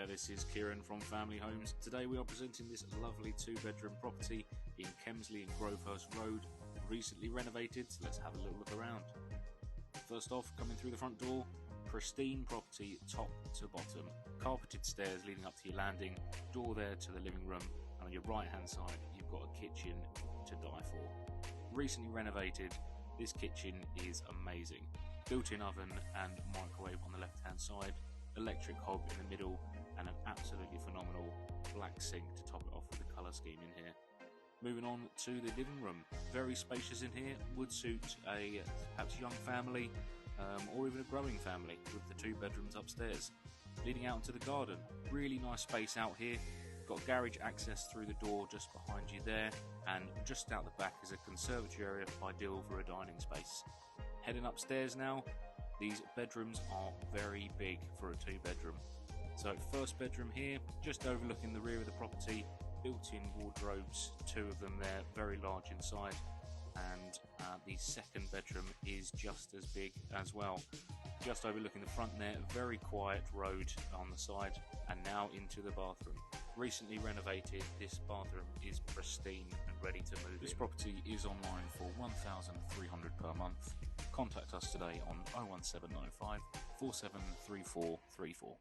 there, this is Kieran from Family Homes. Today we are presenting this lovely 2-bedroom property in Kemsley and Grovehurst Road, recently renovated, so let's have a little look around. First off, coming through the front door, pristine property top to bottom. Carpeted stairs leading up to your landing, door there to the living room, and on your right hand side you've got a kitchen to die for. Recently renovated, this kitchen is amazing. Built-in oven and microwave on the left hand side, electric hob in the middle, and an absolutely phenomenal black sink to top it off with the colour scheme in here. Moving on to the living room, very spacious in here, would suit a perhaps young family or even a growing family with the 2 bedrooms upstairs. Leading out into the garden, really nice space out here. Got garage access through the door just behind you there, and just out the back is a conservatory area ideal for a dining space. Heading upstairs now, these bedrooms are very big for a 2-bedroom. So first bedroom here, just overlooking the rear of the property, built-in wardrobes, 2 of them there, very large inside, and the second bedroom is just as big as well. Just overlooking the front there, very quiet road on the side, and now into the bathroom. Recently renovated, this bathroom is pristine and ready to move in. This property is online for $1,300 per month. Contact us today on 01795 473434.